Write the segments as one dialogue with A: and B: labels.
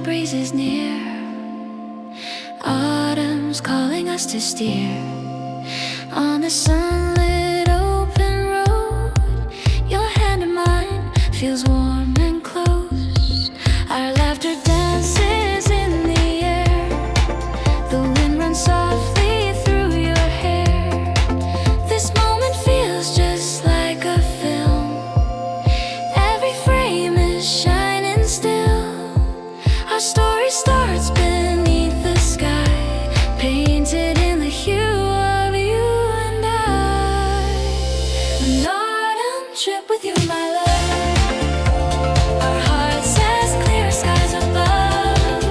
A: breeze is near. Autumn's calling us to steer on a sunlit open road. Your hand in mine feels warm and close. Our laughter dances in the air. The wind runs softly through your hair. This moment feels just like a film. Every frame is shining still. Our story starts beneath the sky, painted in the hue of you and I. An autumn trip with you, my love. Our hearts as clear skies above.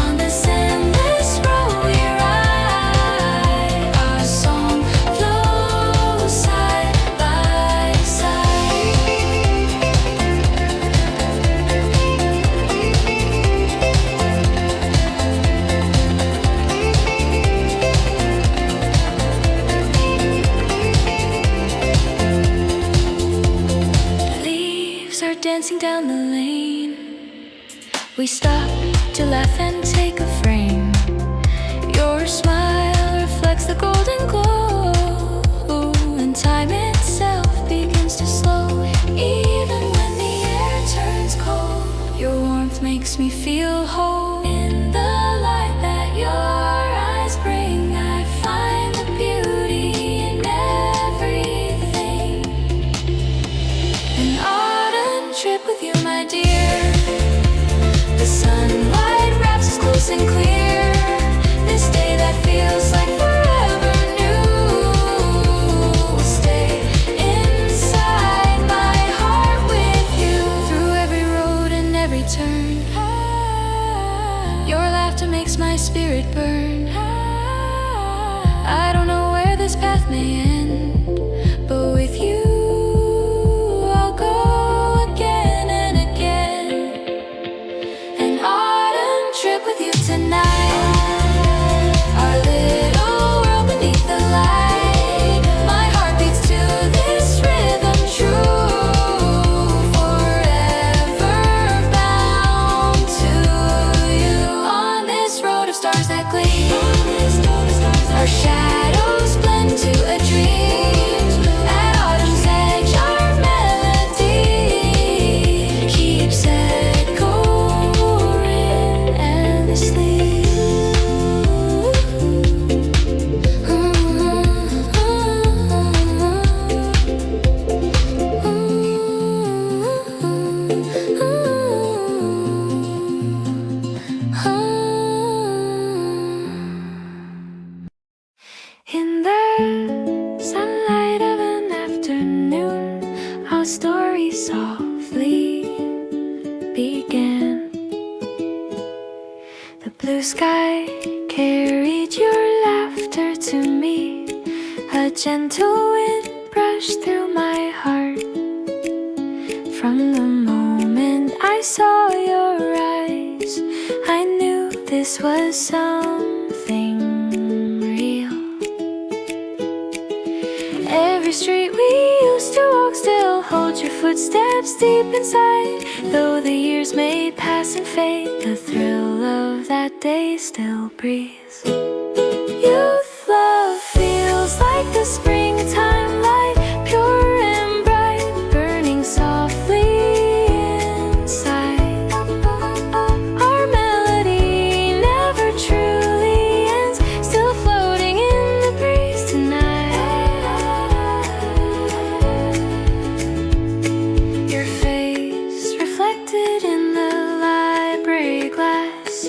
A: On this endless road we ride. Our song flows side by side. Leaves are dancing down the lane. We stop to laugh and take a frame. Your smile reflects the golden glow, and time itself begins to slow. Even when the air turns cold, your warmth makes me feel whole. In the light that your eyes bring, I find the beauty in everything. An autumn trip with you, my dear. The sunlight wraps us close and clear. This day that feels like forever new. We'll stay inside my heart with you. Through every road and every turn, your laughter makes my spirit burn. I don't know where this path may end, but with you I'll go again and again. An autumn trip with you tonight. Our little world beneath the light. My heart beats to this rhythm true. Forever bound to you. On this road of stars that gleam, our shadows blend to a dream. At autumn's edge our melody keeps echoing endlessly. In the sunlight of an afternoon, our story softly began. The blue sky carried your laughter to me. A gentle wind brushed through my heart. From the moment I saw your eyes, I knew this was something real. Every street we used to walk still holds your footsteps deep inside. Though the years may pass and fade, the thrill of that day still breathes. Youth love feels like the springtime light, pure and bright, burning softly inside. Our melody never truly ends, still floating in the breeze tonight. Your face reflected in the library glass,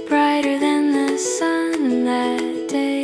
A: brighter than the sun that day.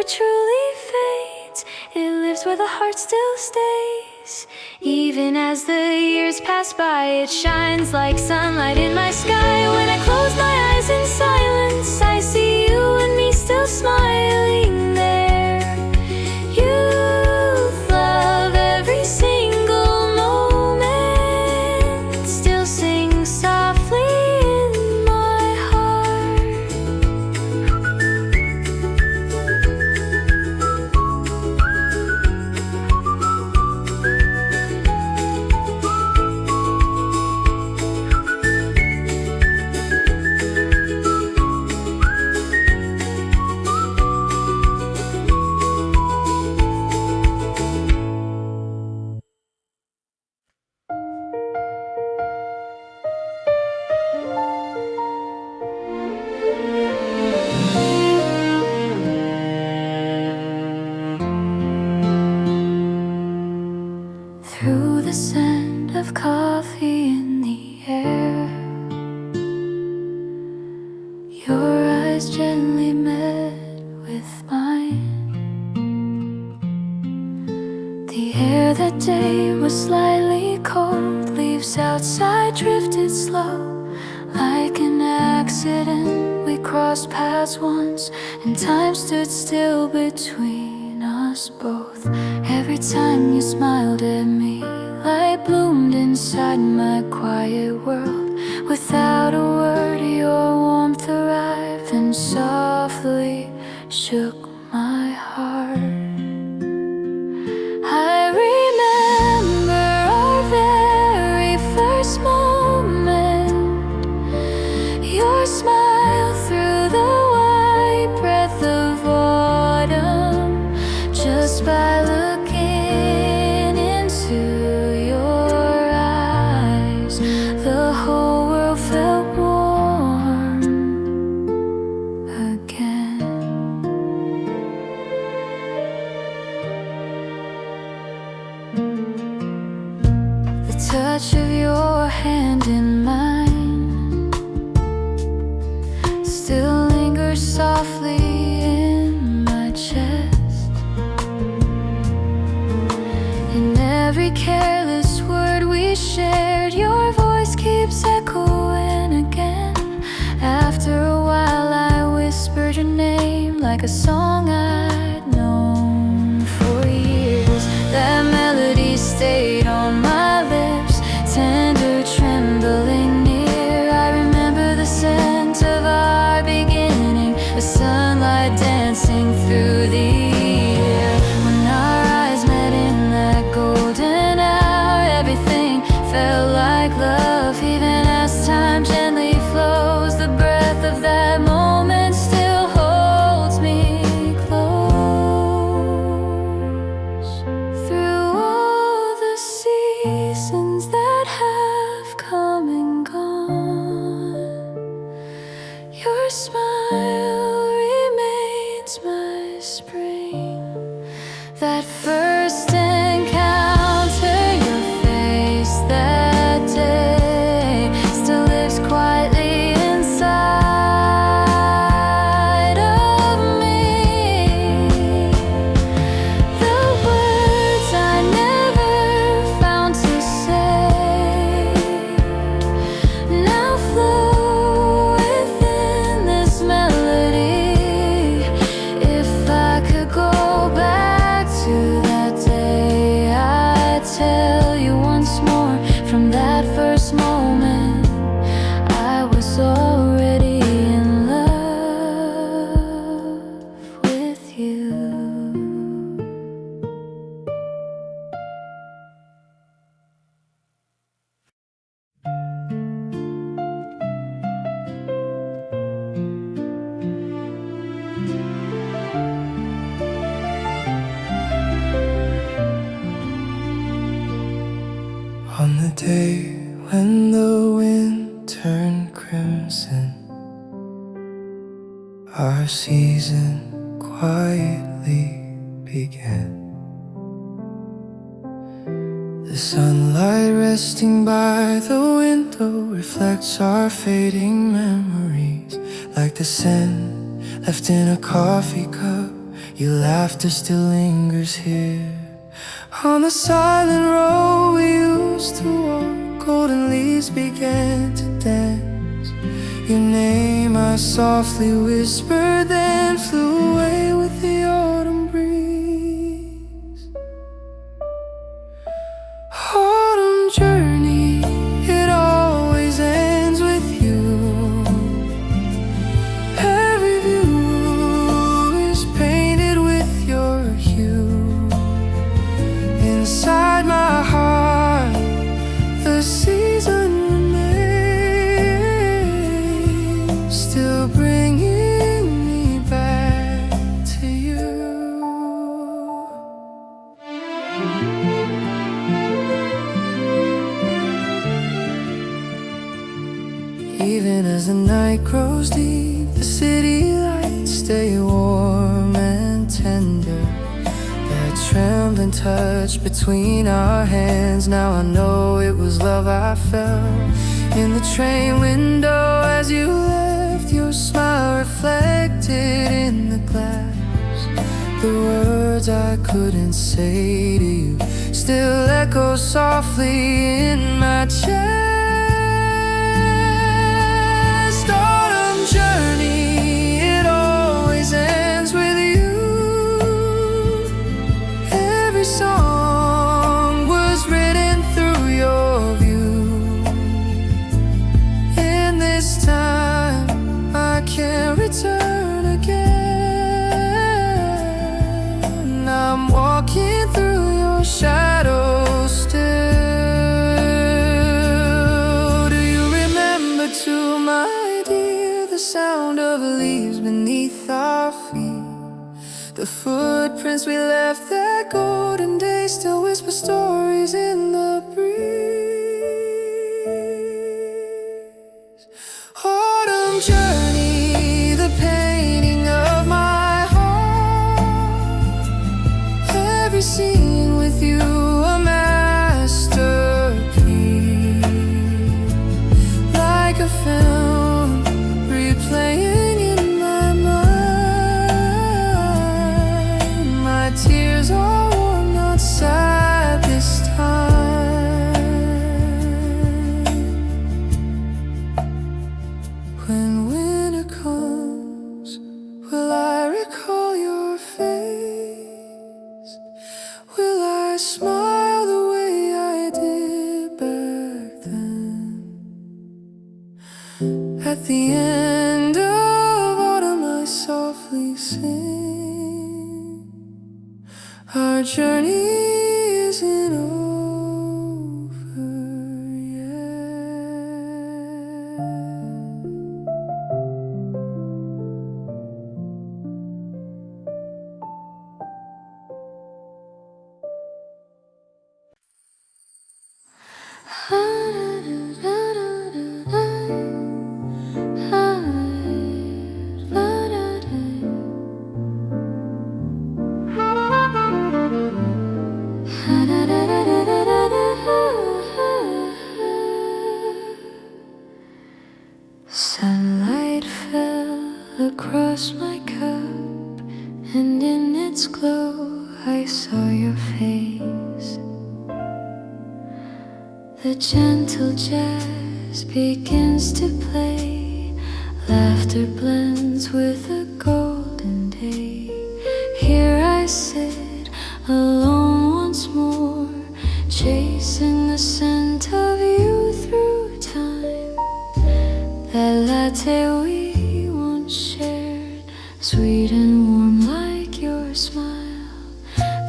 A: truly fades. It lives where the heart still stays. Even as the years pass by, it shines like sunlight in my sky. When I close my eyes in silence, I see you and me still smiling there. Youth, love, every single moment still sings softly in my heart. Through the scent of coffee in the air, your eyes gently met with mine. The air that day was slightly cold. Leaves outside drifted slow. Like an accident, we crossed paths once, and time stood still between us both. Every time you smiled at me, light bloomed inside my quiet world. Without a word, your warmth arrived and softly shook my heart. I remember our very first moment, your smile through the white breath of autumn. Just by looking into your eyes, the whole world felt warm again. The touch of your hand in mine still lingers softly in my chest. In every careless word we shared, your voice keeps echoing again. After a while I whispered your name like a song I'd known for years. That melody stayed on my lips, tender, trembling near. I remember the scent of our beginning, the sunlight dancing through the air. When our eyes met in that golden hour, everything felt like love. Even as time gently flows, the breath of that moment still holds me close. Through all the seasons that have come and gone, your smile remains my spring. That first encounter, your face that day still lives quietly inside of me. The words I never found to say now flow within this melody. If I could go back to that day, I'd tell you once more. From that first moment, I was already in love with you.
B: On the day when the wind turned crimson, our season quietly began. The sunlight resting by the window reflects our fading memories, like the scent left in a coffee cup Your laughter still lingers here. On the silent road we used to walk, golden leaves began to dance. Your name I softly whispered, then flew away with the autumn breeze. Autumn journey, it always ends with you. Every view is painted with your hue. Inside my heart, the season remains, still bringing me back to you. Even as the night grows deep, the city lights stay warm and tender. That trembling touch between our hands, now I know it was love I felt. In the train window as you left, your smile reflected in the glass. The words I couldn't say to you still echo softly in my chest. Autumn journey, it always ends with you. Every song was written through your view. And this time I can't return again. I'm walking through your shadow still. Do you remember, to my dear, the sound of leaves beneath our feet? The footprints we left that golden day still whisper stories in the breeze. Autumn journey, the painting of my heart. Every scene with you a masterpiece. Like a film replaying in my mind. My tears are warm, not sad this time. When winter comes, will I recall your face? Will I smile the way I did back then? At the end of autumn I softly sing, our journey isn't over yet. Sunlight fell across my cup, and in its glow I saw your face. The gentle jazz begins to play, laughter blends with a golden day. Here I sit alone once more, chasing the scent of you through time. That latte we once shared, sweet and warm like your smile.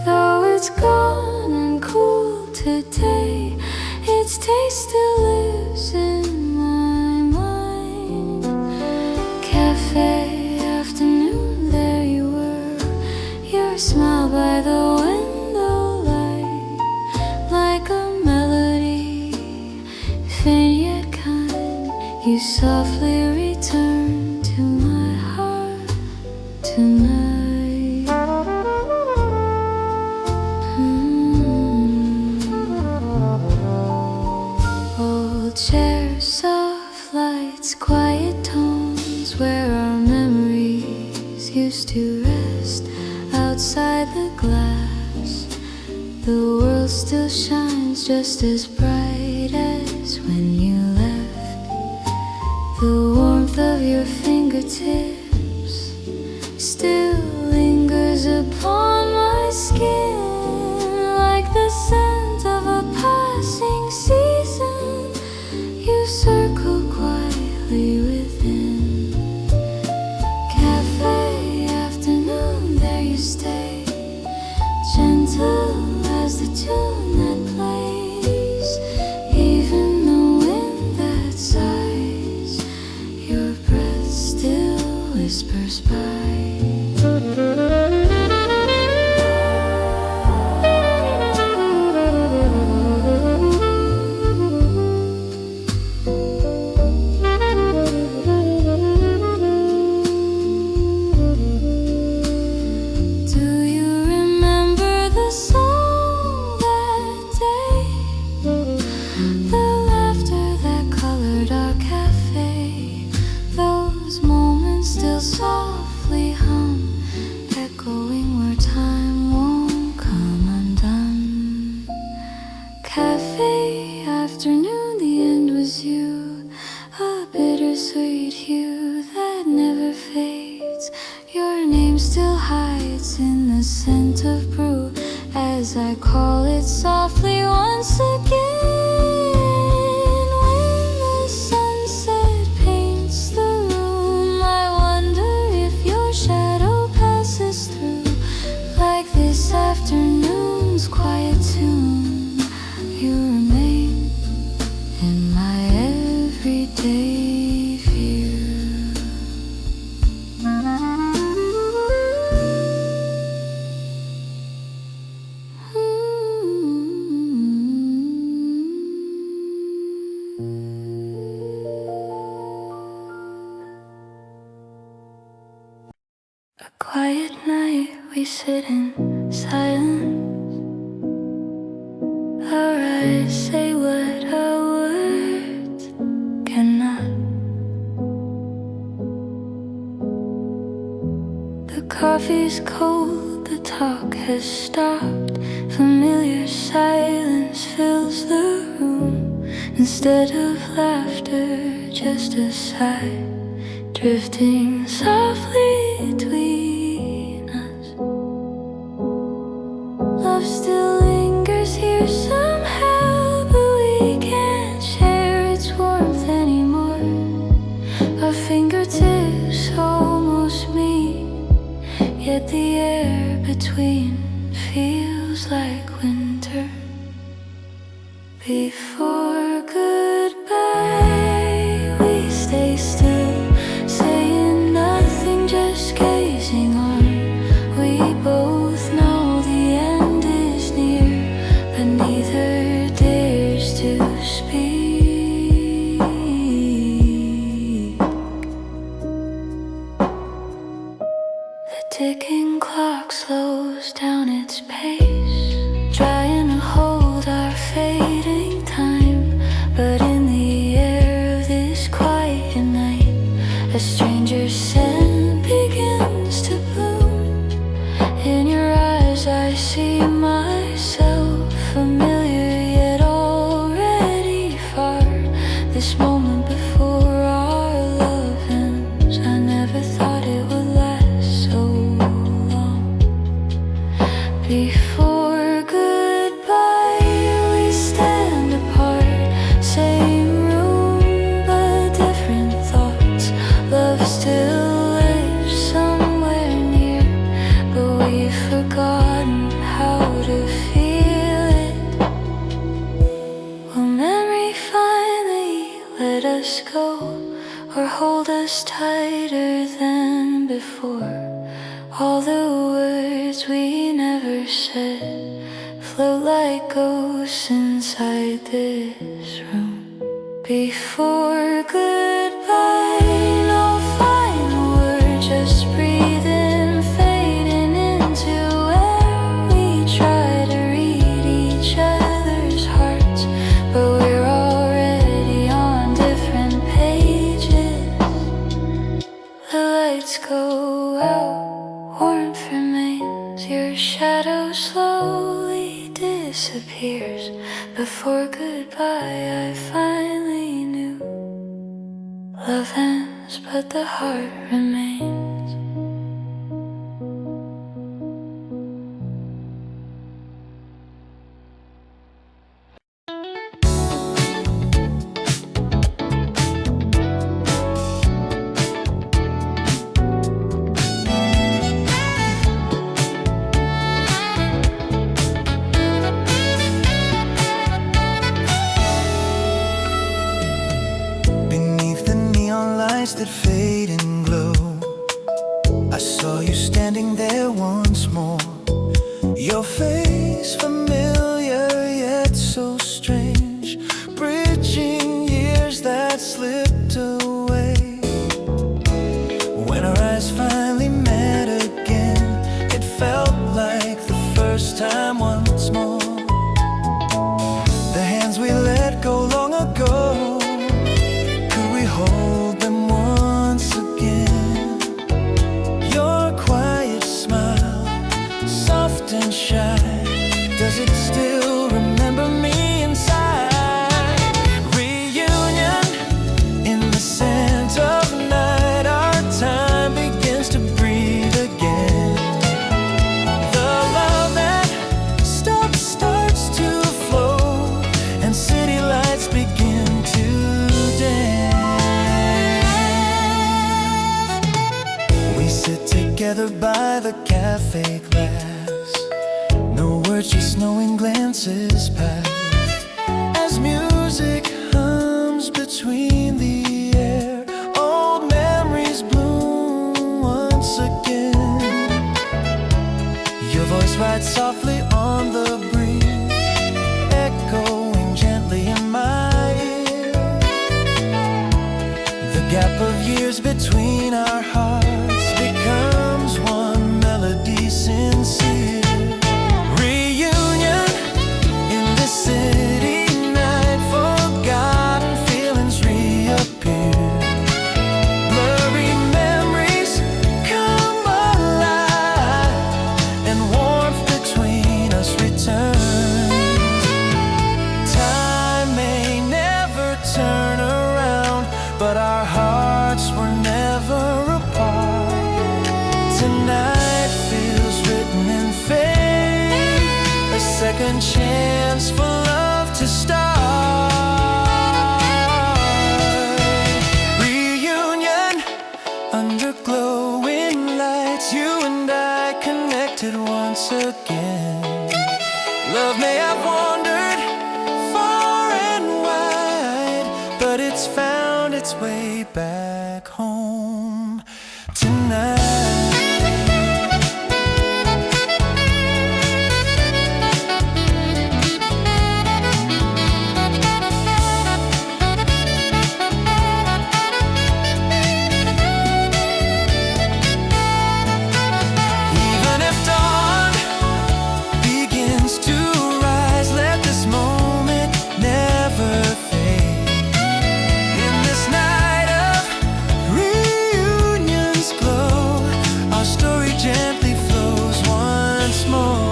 B: Though it's gone and cool today, its taste still lives in my mind. Cafe afternoon, there you were, your smile by the window light, like a melody, faint yet kind. You softly return to my heart tonight. Old chairs, soft lights, quiet tones, where our memories used to rest.
A: outside the glass, the world still shines just as bright as when you left. The warmth of your fingertips still lingers upon my skin, like the scent of a passing season. You circle quietly within. Cafe afternoon, there you stay, gentle as the tune that plays. Even the wind that sighs, your breath still whispers by. I call it softly once again. When the sunset paints the room, I wonder if your shadow passes through, like this afternoon's quiet tune. You remain in my everyday view. A quiet night, we sit in silence. Our eyes say what our words cannot. The coffee's cold, the talk has stopped. Familiar silence fills the room. Instead of laughter, just a sigh, drifting softly between us. Love still lingers here somehow, but we can't share its warmth anymore. Our fingertips almost meet, yet the air between feels like winter. Before goodbye, we stay still, saying nothing, just gazing on. We both know the end is near, but neither dares to speak. The ticking clock slows down its pace, trying to hold our fading time. But in the air of this quiet night, a stranger's scent begins to bloom. In your eyes I see myself, familiar yet already far. This moment before our love ends, I never thought it would last so long. Before goodbye, we stand apart, same room but different thoughts. Love still lives somewhere near, but we've forgotten how to feel it. Will memory finally let us go, or hold us tighter than before? All the words we never said float like ghosts inside this room. Before goodbye, no final word, just breathing, fading into air. We try to read each other's hearts, but we're already on different pages. The lights go out, warmth remains. your shadow slowly disappears. Before goodbye I finally knew love ends but the heart remains.
B: That fade and glow, I saw you standing there once more. Your face familiar yet so strange, bridging years that slipped away. When our eyes finally met again, it felt like the first time once more. The hands we let go long ago, could we hold them once again? Your quiet smile, soft and shy, does it still remember me inside? Reunion in the scent of night, our time begins to breathe again. The love that stops starts to flow, and city lights begin to dance. We sit together by the cafe glass, no words, just knowing glances pass, as music hums between the air. Old memories bloom once again. Your voice rides softly on the breeze, echoing gently in my ear. The gap of years between our hearts becomes one melody sincere. Reunion in the city night, forgotten feelings reappear. Blurry memories come alive, and warmth between us returns. Time may never turn around, but our hearts were never apart. Tonight feels written in fate, a second chance for love to start. Reunion under glowing lights, you and I connected once again. Love may have wandered far and wide, but it's found its way back home tonight. Even if dawn begins to rise, let this moment never fade. In this night of reunions glow, our story gently flows once more.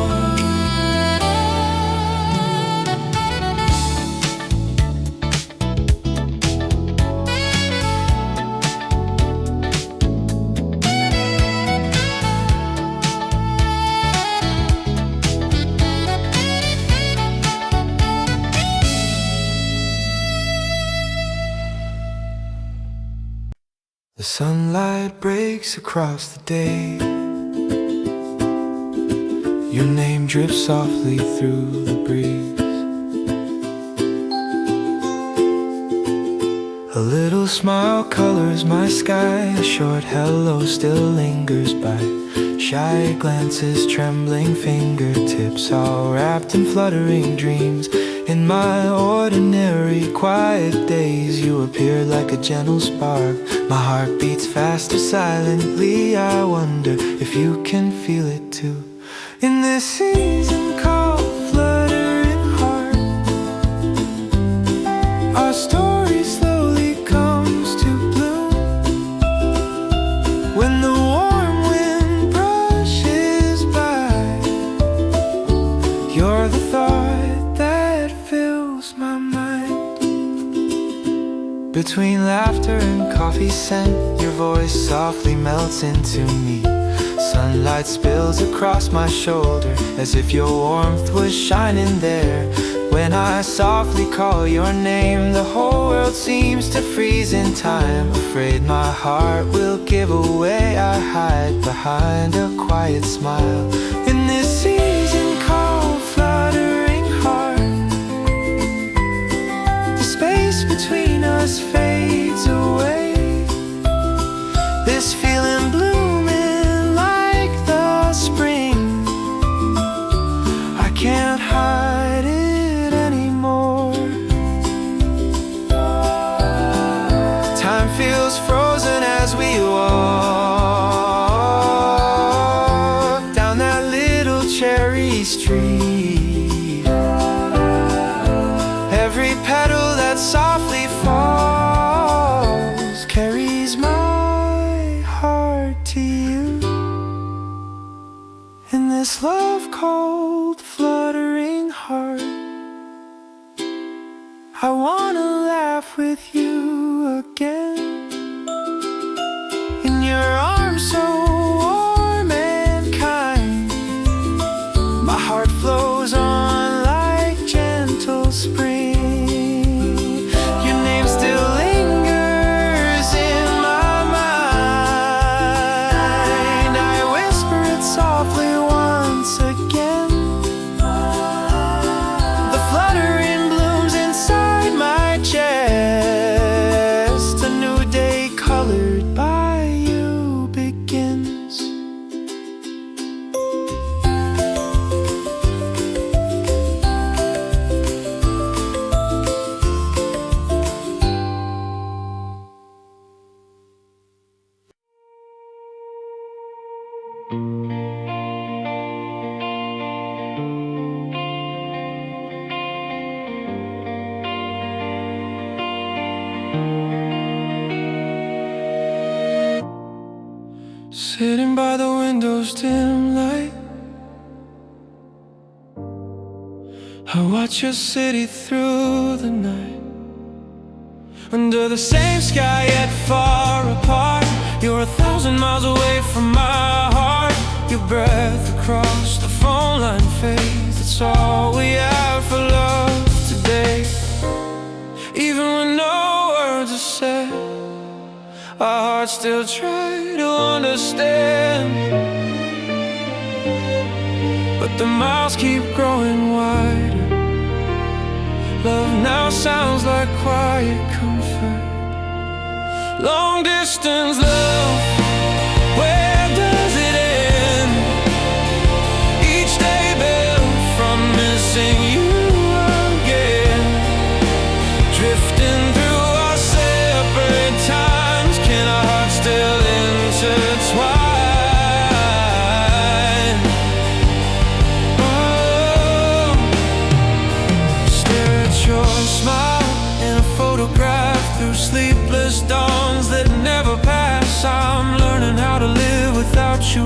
B: The sunlight breaks across the day. Your name drips softly through the breeze. A little smile colors my sky. A short hello still lingers by. Shy glances, trembling fingertips, all wrapped in fluttering dreams. In my ordinary quiet days, you appeared like a gentle spark. My heart beats faster silently. I wonder if you can feel it too. In this season called fluttering heart, our story slowly comes to bloom. When the warm wind brushes by,
C: Between laughter and coffee scent, your voice softly melts into me. Sunlight spills across my shoulder as if your warmth was shining there. When I softly call your name, the whole world seems to freeze in time. Afraid my heart will give away, I hide behind a quiet smile. In this season called fluttering heart, the space between us fades away. This feeling blooming like the spring, I can't hide it anymore. Time feels frozen as we walk down that little cherry street. Every petal that softly falls carries my heart to you. In this love cold fluttering heart, I wanna laugh with you again. In your arms so warm and kind, my heart flows on like gentle spring. Your name still lingers in my mind. I whisper it softly once again. The fluttering blooms inside my chest. A new day colored by you begins. Sitting by the window's dim light, I watch your city through the night. Under the same sky yet far apart, you're 1,000 miles away from my heart. Your breath across the phone line fades. It's all we have for love today. Even when no words are said, our hearts still try to understand. But the miles keep growing wider. Love now sounds like quiet comfort. Long distance love, where does it end? Each day built from missing you again. Drifting through our separate times, can our hearts still intertwine? Oh, stare at your smile in a photograph through sleepless dawns that never pass. I'm learning how to live without you,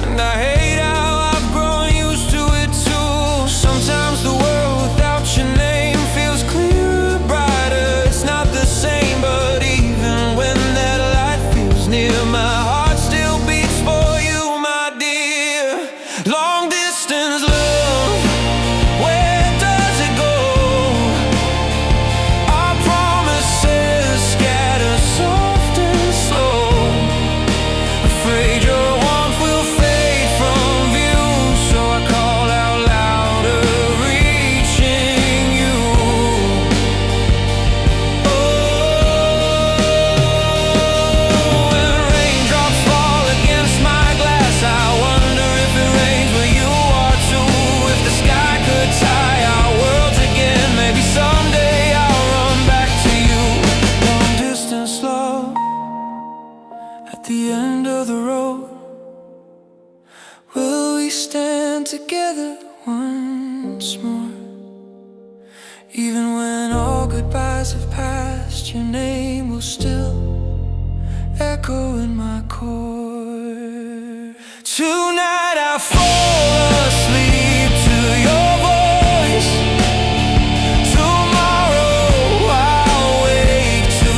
C: and I hate how I've grown used to it too. Sometimes the world without your name feels clearer, brighter. It's not the same, but even when that light feels near, my heart still beats for you, my dear. Long distance love, where does it go? Our promises scatter soft and slow. Afraid your warmth will fade from view, so I call out louder, reaching you. Oh, when raindrops fall against my glass, I wonder if it rains where you are too. If the sky could tie our worlds again, maybe someday I'll run back to you. Long distance love, at the end of the road, will we stand together once more? Even when all goodbyes have passed, your name will still echo in my core. Tonight I fall asleep to your voice. Tomorrow I'll wake to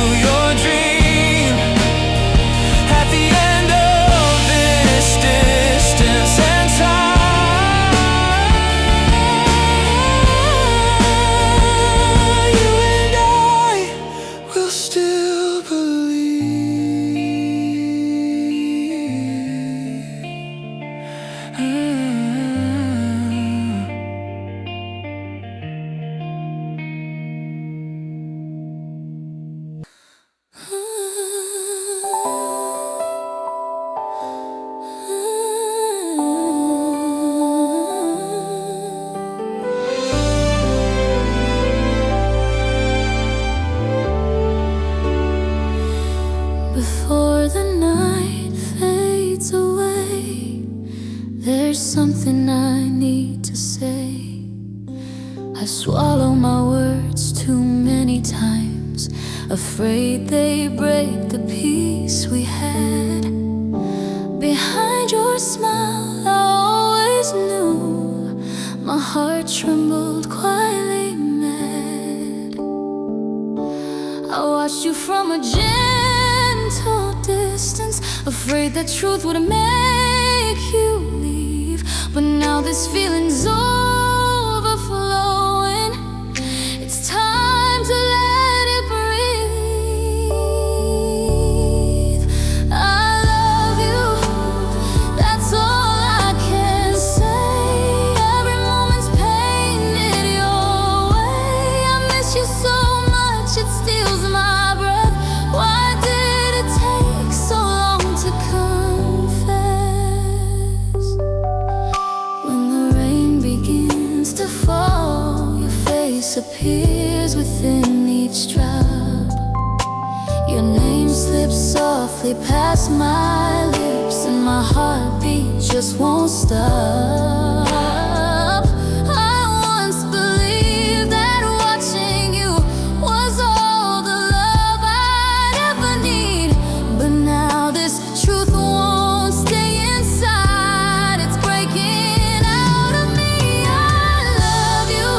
A: Before the night fades away, there's something I need to say. I swallow my words too many times, afraid they break the peace we had. Behind your smile, I always knew my heart trembled quietly mad. I watched you from a gentle distance, afraid that truth would make you leave. But now this feeling's overflowing. It's time to let it breathe. I love you, that's all I can say. Every moment's painted your way. I miss you so much, it steals my breath. Why did it take so long to confess? When the rain begins to fall, your face appears within each drop. Your name slips softly past my lips, and my heartbeat just won't stop. I once believed that watching you was all the love I'd ever need, but now this truth won't stay inside. It's breaking out of me. I love you,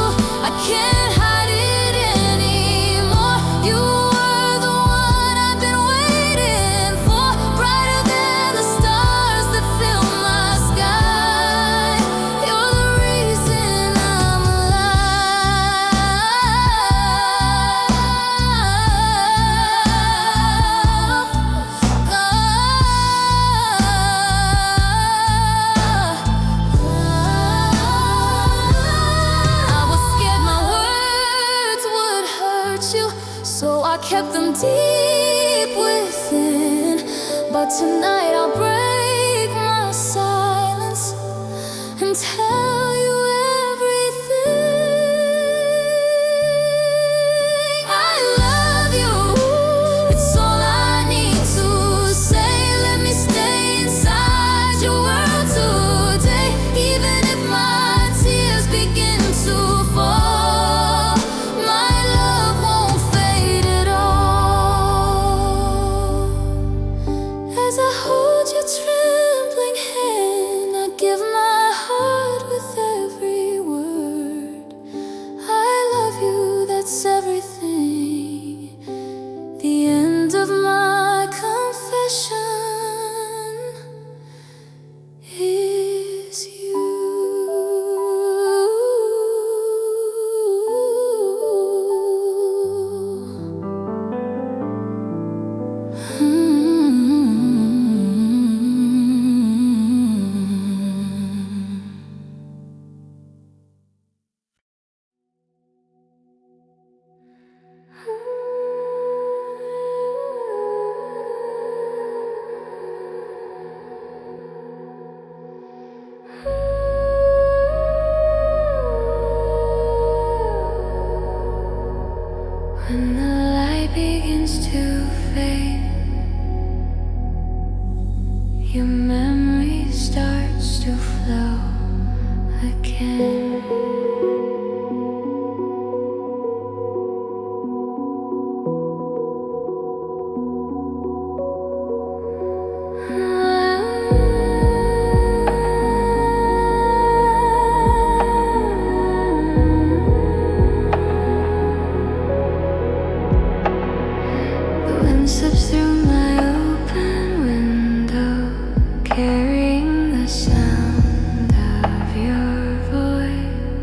A: I can't hide it anymore. You were the one I've been waiting for, brighter than the stars that fill my sky. You're the reason I'm I was scared my words would hurt you, so I kept them deep within. But tonight I'll break my silence and tell you everything. I love you, it's all I need to say. Let me stay inside your world today, even if my tears begin to fall. My love won't fade at all. As I hold your trembling hand, I give my heart with every word. I love you, that's everything. The end of my confession is you. When the light begins to fade, your memory starts to flow again. The wind slips through my open window, carrying the sound of your voice.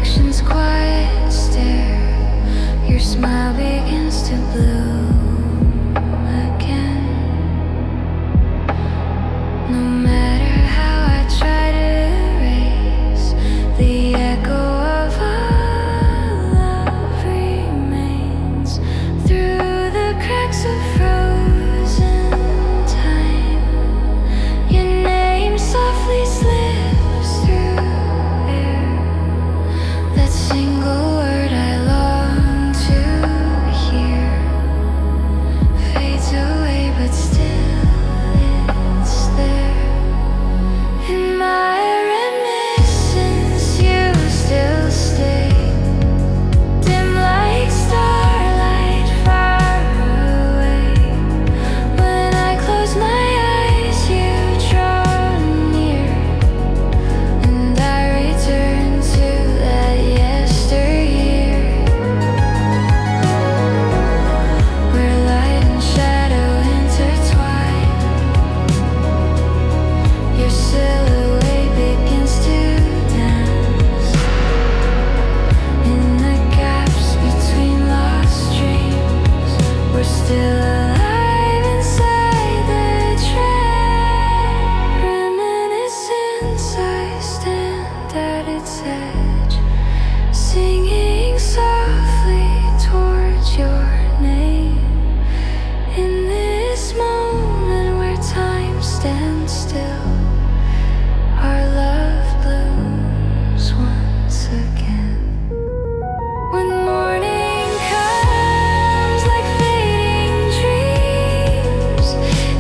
A: reflection's quiet stare, your smile begins to bloom again. No matter how I try to erase the echo of our love remains through the cracks of frozen time. Your name softly slips through air. That single word I long to hear fades away, but still it's there. In my reminiscence, you still stay, dim like starlight far away. When I close my eyes, you draw near, and I return to that yesteryear, where light and shadow intertwine. Your silhouette begins to dance in the gaps between lost dreams. We're still alive inside the trap. Reminiscence, I stand at its edge, singing softly towards your name. In this moment where time stands still, our love blooms once again. When morning comes like fading dreams,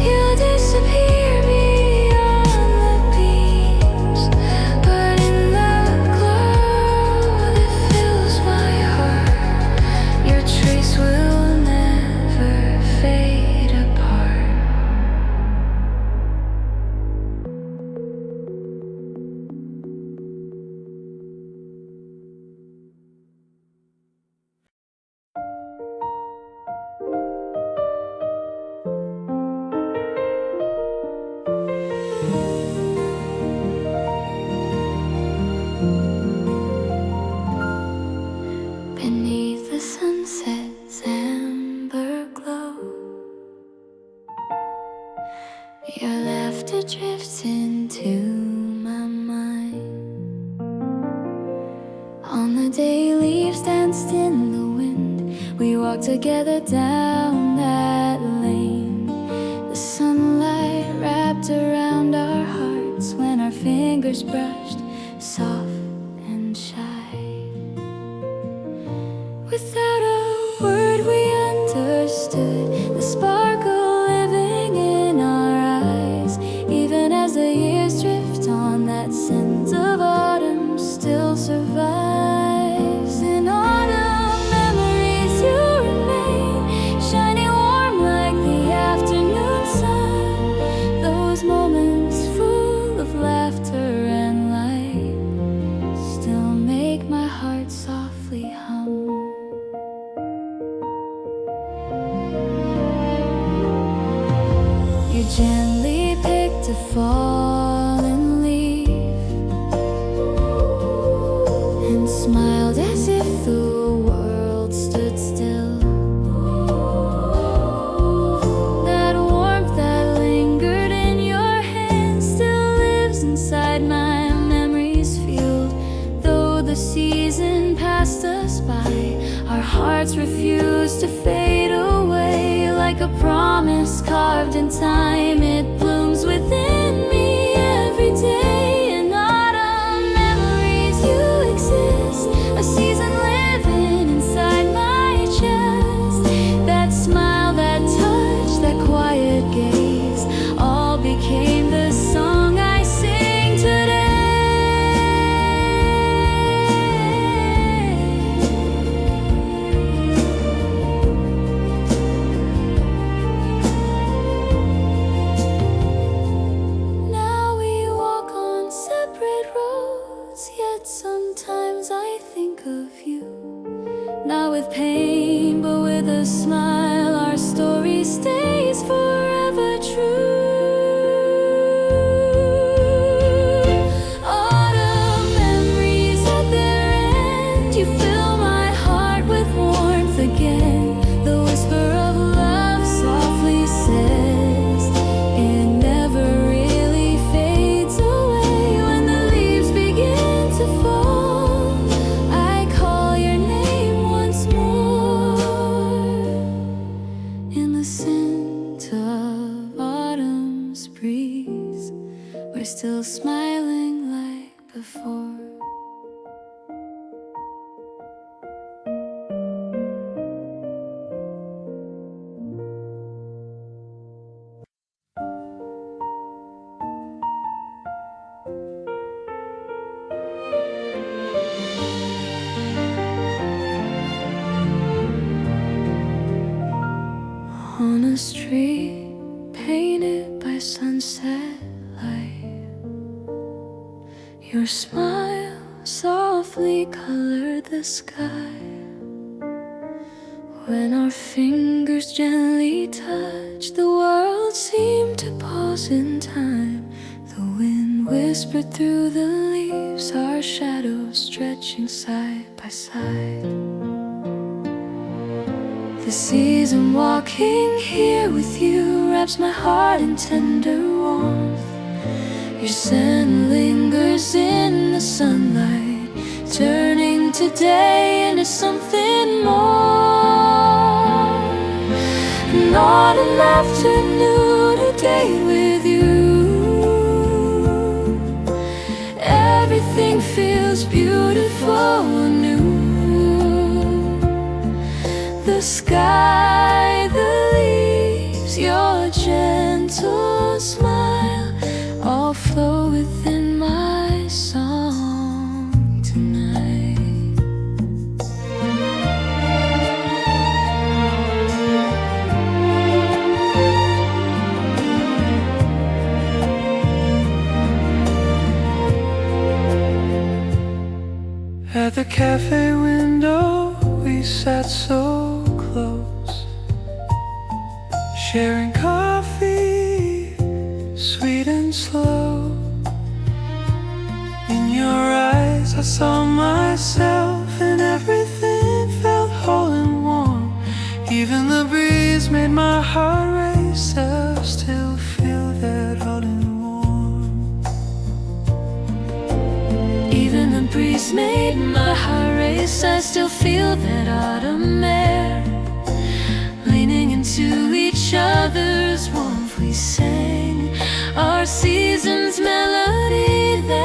A: you'll disappear beyond the beams. But in the glow that fills my heart, your trace will never fade apart. Beneath the sunset's amber glow, your laughter drifts into my mind. On the day leaves danced in the wind, we walked together down that lane. The sunlight wrapped around our hearts when our fingers brushed soft and shy. Without a word we understood the sparkle living in our eyes. Even as the years drift on, that sense of autumn still survives. In autumn memories you remain, shining warm like the afternoon sun. Those moments full of laughter and light still make my heart softly hum. You gently picked a fallen leaf and smiled as if the world stood still. That warmth that lingered in your hand still lives inside my memories field. Though the season passed us by, our hearts refused to fade away. Like a promise carved in time, it blooms within me every day. In autumn memories you exist, a season living inside my chest. That smile, that touch, that quiet gaze, all became the song I sing today. Now we walk on separate roads, yet sometimes I think of you. Not with pain, but with a smile, our story stays forever true. Autumn memories at their before. On a street painted by sunset light, your smile softly colored the sky. When our fingers gently touched, the world seemed to pause in time. The wind whispered through the leaves, our shadows stretching side by side. The season walking here with you wraps my heart in tender warmth. Your scent lingers in the sunlight, turning today into something more. And on an afternoon, a date with you, everything feels beautiful anew. The sky, the leaves, your gentle smile all flow within my song tonight.
C: At the cafe window, we sat so close, sharing coffee, sweet and slow. In your eyes I saw myself, and everything felt whole and warm. Even the breeze made my heart race. I still feel that hot and warm.
A: Even the breeze made my heart race. I still feel that autumn air. Leaning into each other's warmth, we sang our season's melody there.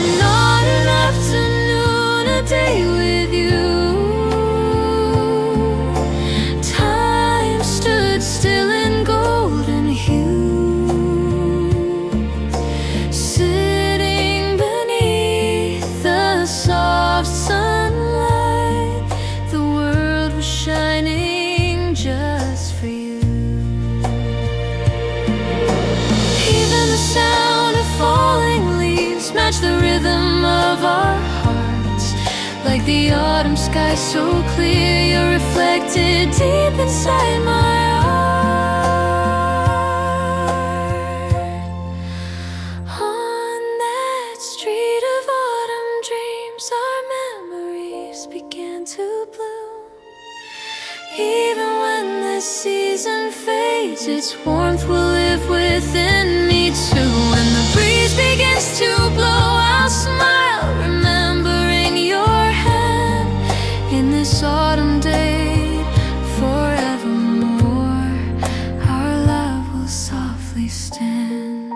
A: And on an afternoon, a day with you, time stood still in golden hue. Sitting beneath the soft sunlight, the world was shining just for you. Even the sound of falling leaves matched the rhythm of our hearts. Like the autumn sky so clear, you're reflected deep inside my heart. On that street of autumn dreams, our memories began to bloom. Even when this season fades, its warmth will live within me too. When the breeze begins to blow, I'll smile, remembering your hand in this autumn day. Forevermore, our love will softly stand.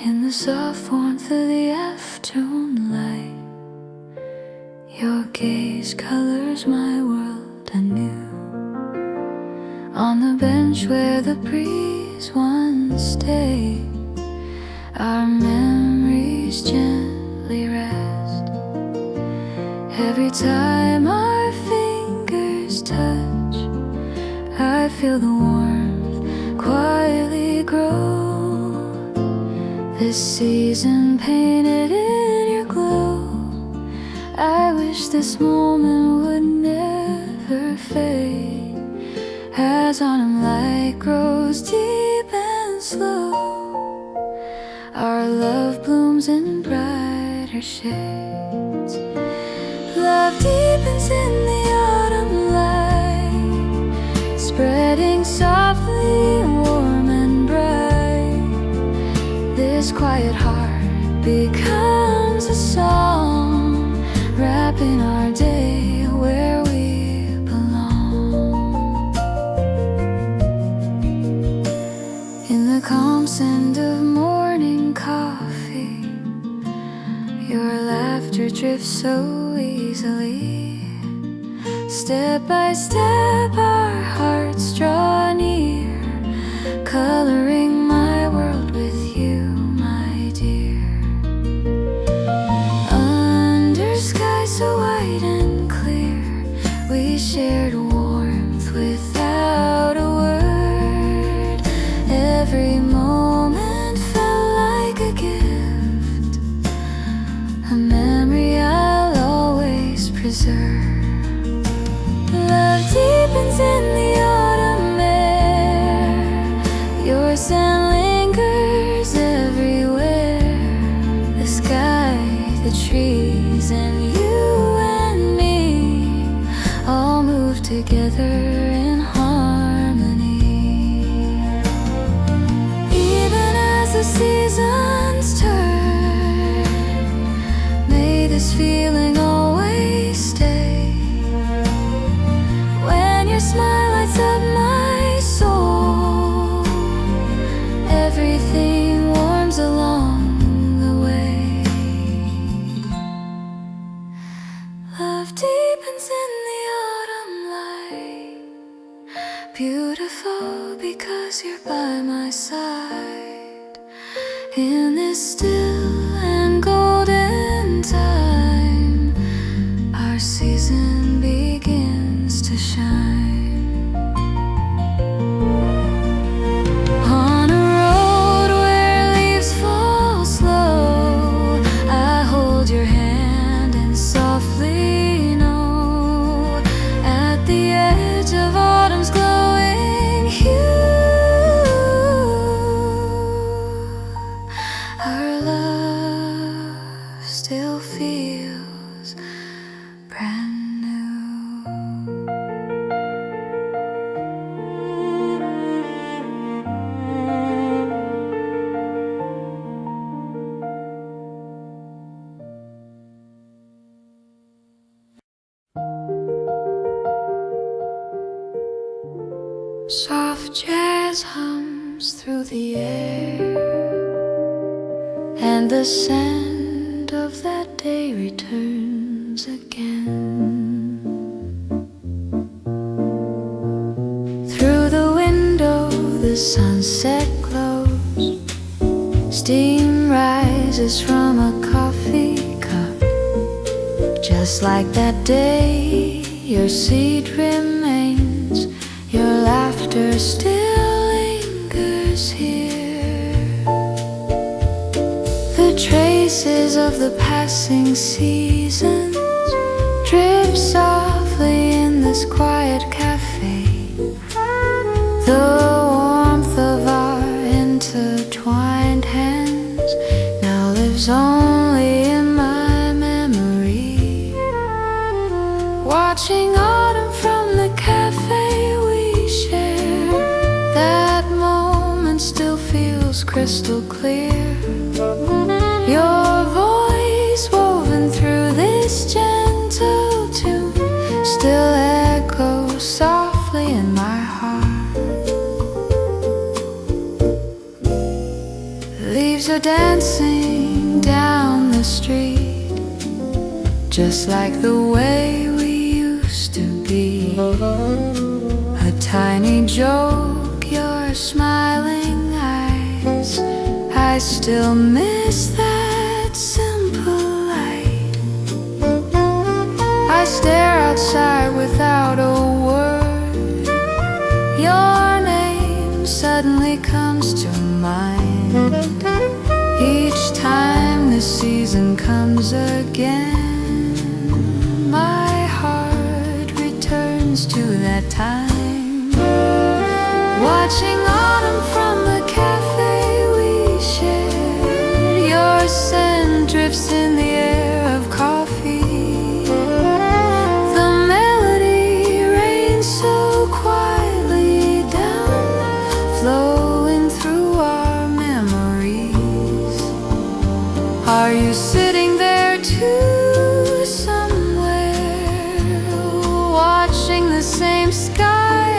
A: In the soft warmth of the afternoon light, your gaze colors my world anew. On the bench where the breeze once stayed, our memories gently rest. Every time our fingers touch, I feel the warmth quietly grow. This season painted in your glow, I wish this moment would never fade. As As autumn light grows deep and slow, our love blooms in brighter shades. Love deepens in the autumn light, spreading softly, warm and bright. This quiet heart becomes a song, wrapping our day where we belong. In the calm scent of morning coffee, your laughter drifts so easily. Step by step our hearts draw near, coloring my world with you, my dear. Under skies so white and clear, we shared warmth without a word. Every moment felt like a gift, a memory I'll always preserve. Love deepens in the autumn air, your scent lingers everywhere. The sky, the trees, and you and me all move together in harmony. Even as the seasons turn, may this feeling always stay. When your smile lights up my soul, everything warms along the way. Love deepens in the autumn light, beautiful because you're by my side. In this still and golden time, our season begins to shine. On a road where leaves fall slow, I hold your hand and softly know, at the edge of autumn's glowing hue, our love still feels brand new. Soft jazz hums through the air, and the scent of that day returns again. Through the window the sunset glows, steam rises from a coffee cup. Just like that day, your seat remains, your laughter still lingers here. The traces of the passing seasons drip softly in this quiet cafe. The warmth of our intertwined hands now lives only in my memory. Watching autumn from the cafe we share, that moment still feels crystal clear. Your voice woven through this gentle tune still echoes softly in my heart. Leaves are dancing down the street, just like the way we used to be. A tiny joke, your smiling eyes, I still miss that simple light. I stare outside without a word, your name suddenly comes to mind. Each time the season comes again, my heart returns to that time. Watching autumn from the cafe we shared. Your scent drifts in the air of coffee. The melody rains so quietly down, flowing through our memories. Are you sitting there too, somewhere, watching the same sky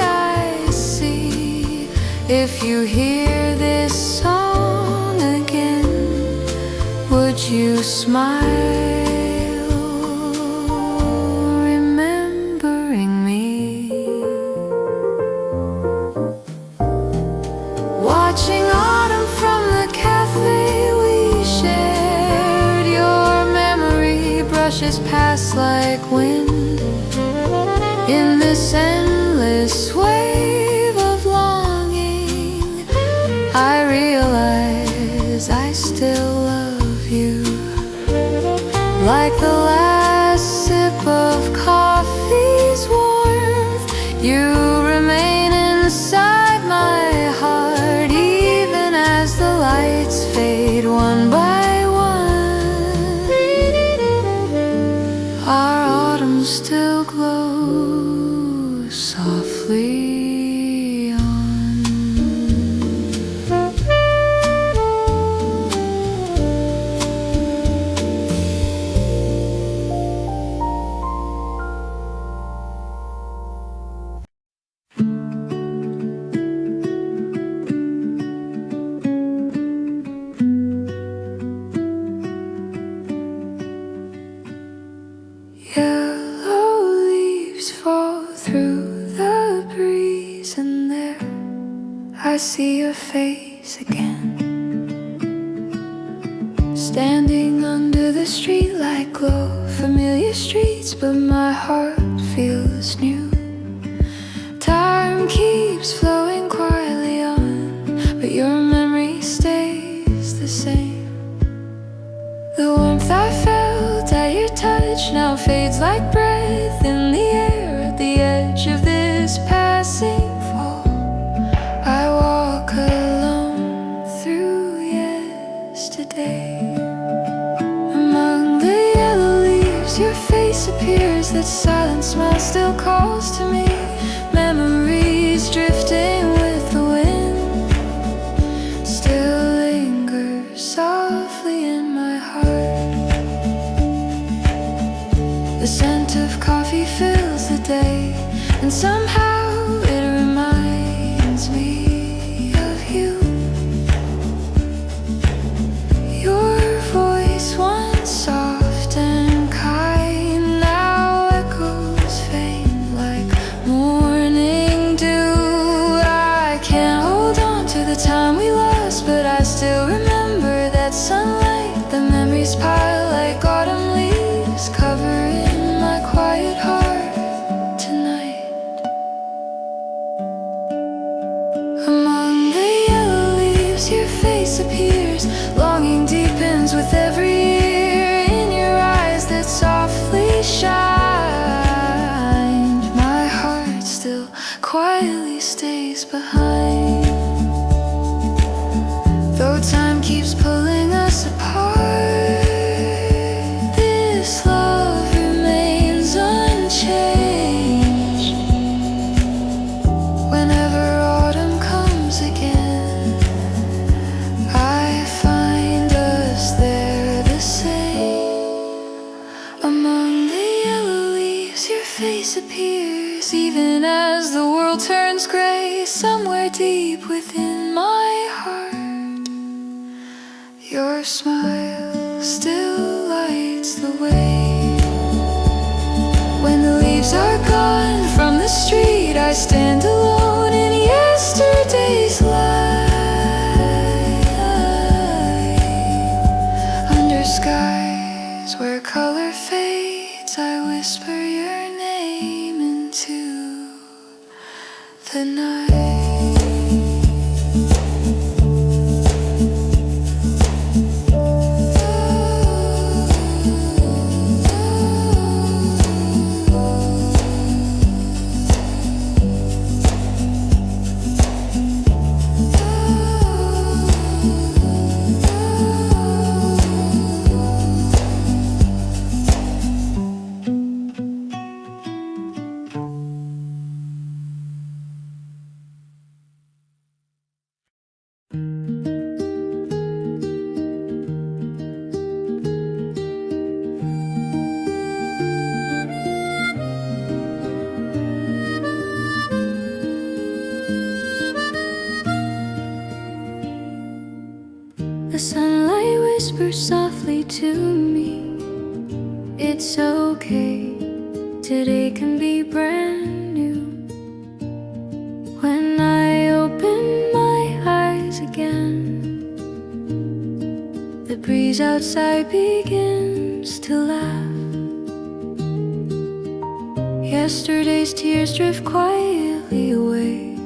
A: I see? If you hear this song again, would you smile, remembering me? Watching autumn from the cafe we shared. Your memory brushes past like wind in this endless wave of longing. I realize I still love you, like the last sip of coffee's warmth. You remain inside my heart, even as the lights fade one by one. Our autumn still glows softly on. Yellow leaves fall through the breeze, and there I see your face again, standing under the streetlight glow. Familiar streets, but my heart feels new. Time keeps flowing quietly on, but your memory stays the same. The warmth I felt at your touch now fades like breath in the air. At the edge of this passing fall, I walk alone through yesterday. Among the yellow leaves your face appears. That silent smile still calls to me. Memories drifting with the wind still linger softly in my heart. The scent of coffee fills the day, and somehow it reminds me of you. Your voice, once soft and kind, now echoes faint like morning dew. I can't hold on to the time we lost, but I still remember that sunlight. The memories pile like autumn leaves, covering my quiet heart tonight. Among the yellow leaves your face appears. Longing deepens with every year. In your eyes that softly shine, my heart still quietly stays behind. Though time keeps pulling us apart, this love remains unchanged. Whenever autumn comes again, I find us there the same. Among the yellow leaves your face appears. Even as the world turns gray, somewhere deep within my heart, your smile still lights the way. When the leaves are gone from the street, I stand alone in yesterday's light. Under skies where color fades, I whisper your name into the night. to me. It's okay, today can be brand new. When I open my eyes again, the breeze outside begins to laugh. Yesterday's tears drift quietly away,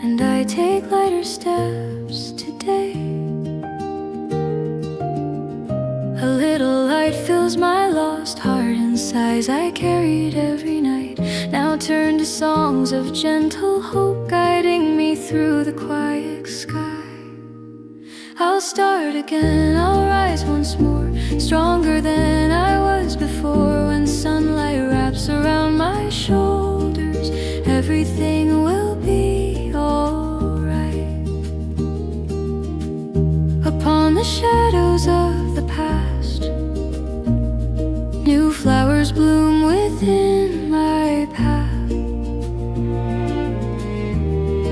A: and I take lighter steps today. A little light fills my lost heart, and sighs I carried every night now turn to songs of gentle hope, guiding me through the quiet sky. I'll start again, I'll rise once more, stronger than I was before. When sunlight wraps around my shoulders, everything will be alright. Upon the shadows of the past, new flowers bloom within my path.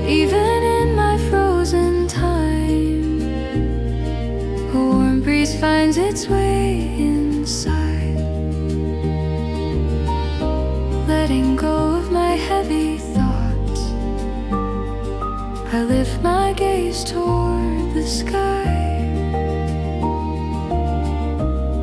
A: Even in my frozen time, a warm breeze finds its way inside. Letting go of my heavy thoughts, I lift my gaze toward the sky.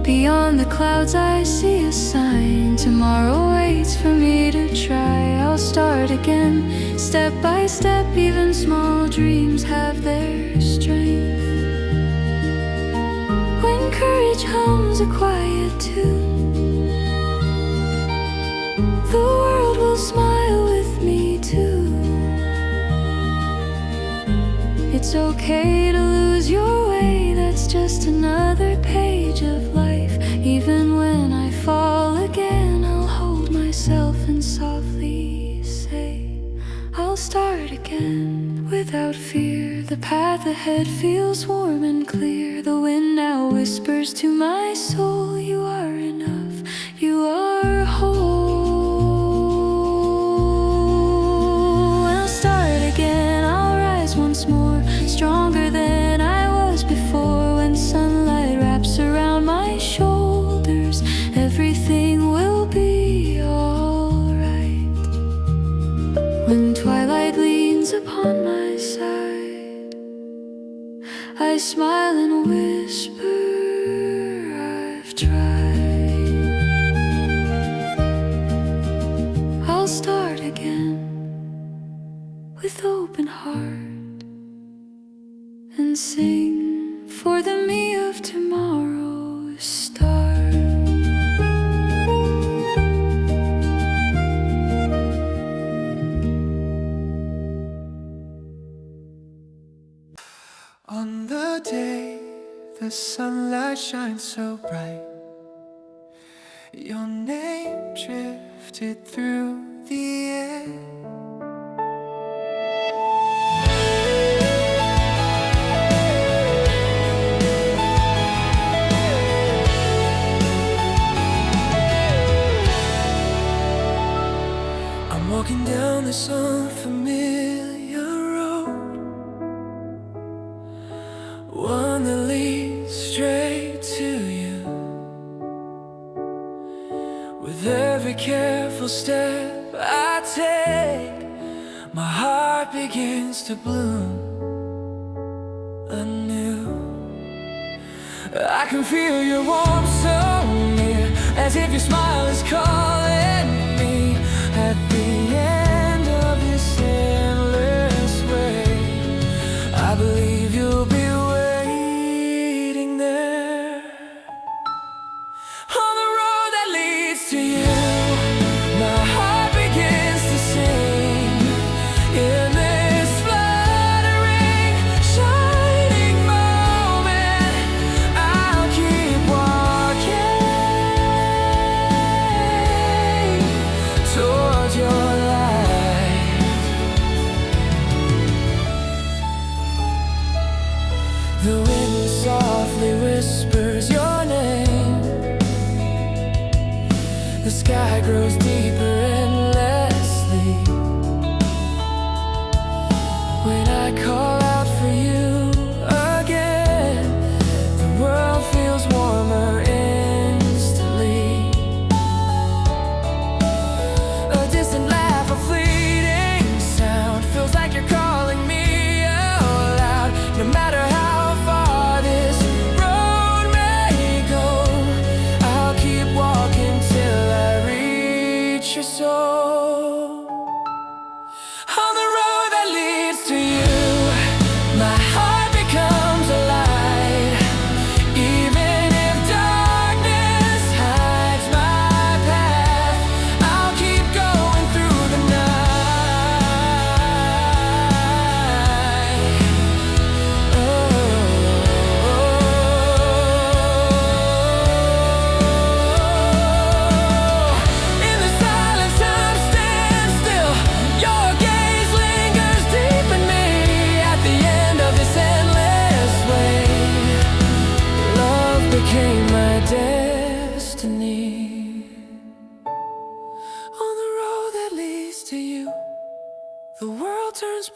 A: Beyond the clouds I see a sign, tomorrow waits for me to try. I'll start again, step by step, even small dreams have their strength. When courage hums a quiet tune, the world will smile with me too. It's okay to lose your way, that's just another page of life. Even when I fall again, I'll hold myself and softly say, I'll start again without fear. The path ahead feels warm and clear. The wind now whispers to my soul, you are enough, you are whole. I'll start again, I'll rise once more, stronger than I was before. When sunlight wraps around my shoulders, everything will be alright. When twilight leans upon my side, I smile and whisper, I've tried. I'll start again with open heart and sing for the me of tomorrow's star.
C: On the day the sunlight shines so bright, your name drifted through the air. I'm walking down this unfamiliar road, one that leads straight to you. With every careful step I take, my heart begins to bloom anew. I can feel your warmth so near, as if your smile is calling me. At the end of this endless way, I believe you'll be waiting there. On the road that leads to you, my heart begins to sing. In this fluttering, shining moment, I'll keep walking towards your light. The wind softly whispers your name. The sky grows deeper endlessly. When I call out for you again, the world feels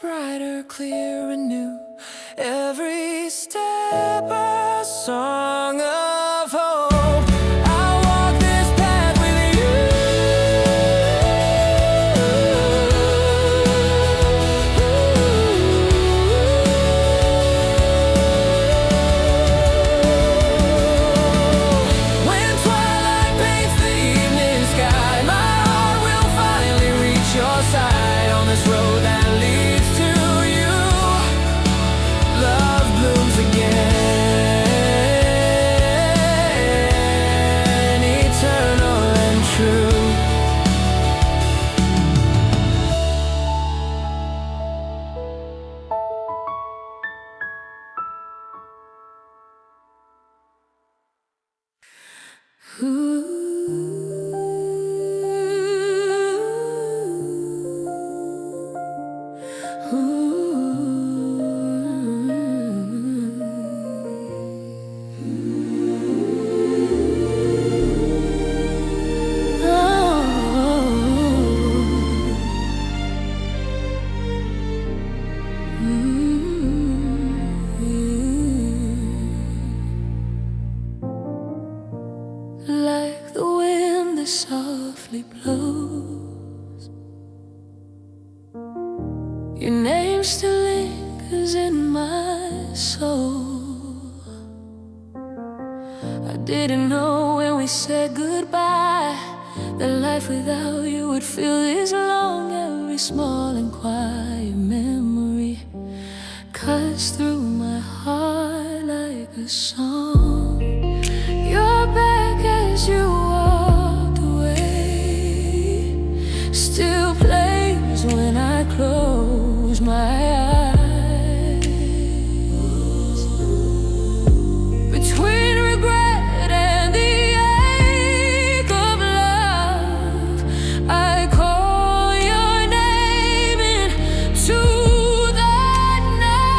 C: brighter, clear and new. Every step a song of hope. I'll walk this path with you. When twilight paints the evening sky, my heart will finally reach your side on this road that leads to you. Love blooms again, eternal and true. Like the wind that softly blows, your name still lingers in my soul. I didn't know when we said goodbye that life without you would feel this long. Every small and quiet memory cuts through my heart like a song. You're back as you walked away, still plays when I close my eyes. Between regret and the ache of love, I call your name into the night.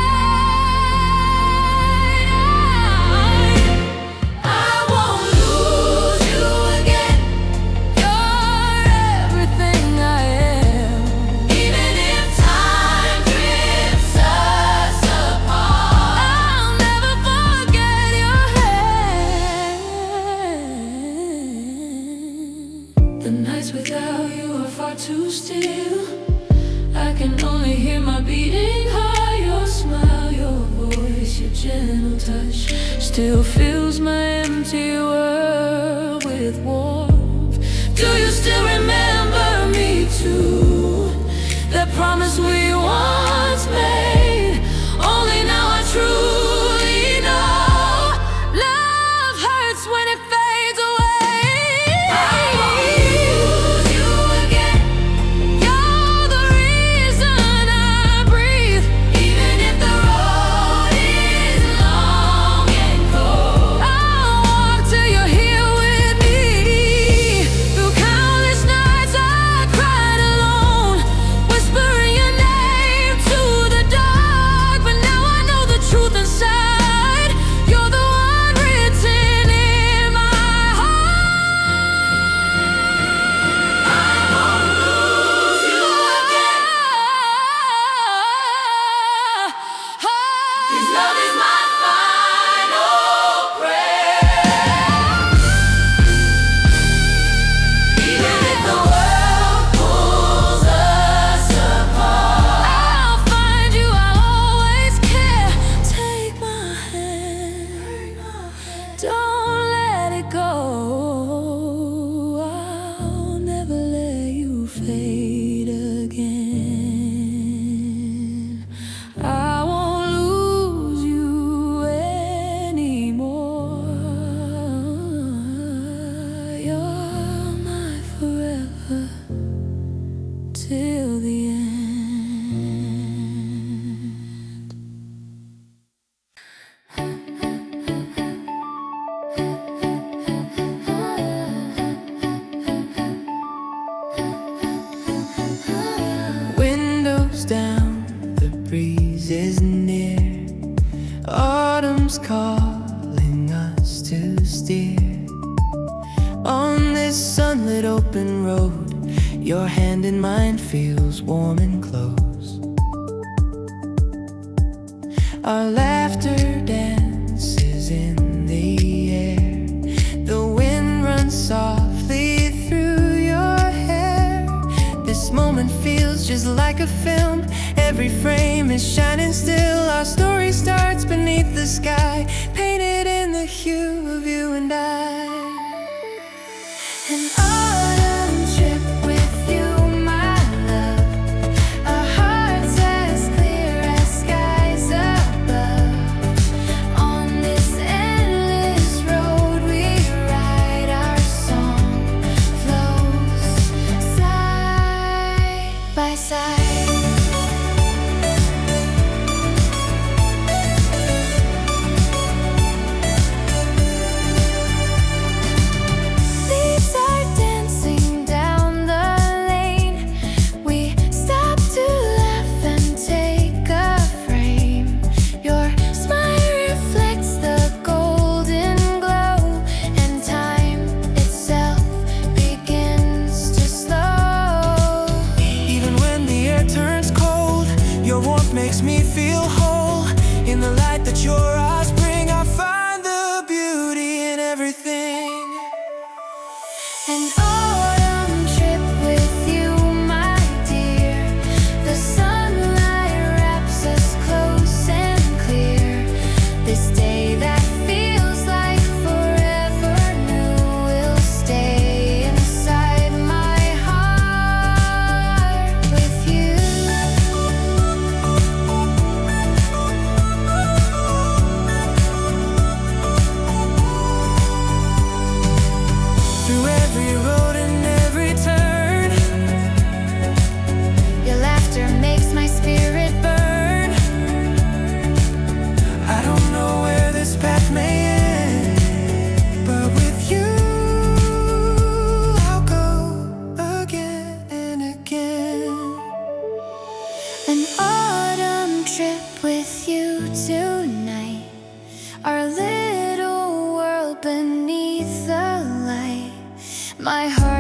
C: I won't lose you again. You're everything I am. Even if time drifts us apart, I'll never forget your hand. The nights without you are far too still. I can only hear my beating heart. Your smile, your voice, your gentle touch still fills my empty world with warmth. Do you still remember me too? That promise we once made. Only now I truly know love hurts when it fades away. I won't lose you again. You're the reason I breathe. Even if the road is long and cold, I'll walk till you're here with me. Through countless nights I cried alone, whispering your name to the dark. But now I know the truth inside. You're the one written in my heart. I won't lose you again. 'Cause love is my final prayer. Even if the world pulls us apart, I'll find you, I'll always care. Take my hand, don't let it go. I'll never let you fade again. I won't lose you anymore. You're my forever till the end. Windows down, the breeze is near. Autumn's calling us to steer on this sunlit open road. Your hand in mine feels warm and close.
B: Our laughter dances in the air. The wind runs softly through your hair. This moment feels just like a film. Every frame is shining still. Our story starts beneath the sky, painted in the hue of you and I. An autumn trip with you, my love. Our hearts as clear as skies above. On this endless road we ride, our song flows side by side.
C: Makes me feel whole. In the light that your eyes bring, I find the beauty in everything.
A: An autumn trip with you, my dear. The sunlight wraps us close and clear. This day that feels like forever new will stay inside my heart with you.
C: Through every road and every turn,
A: Your laughter makes my spirit burn.
C: I don't know where this path may end, but with you I'll go again and again.
A: An autumn trip with you tonight. Our little world beneath the light. My heart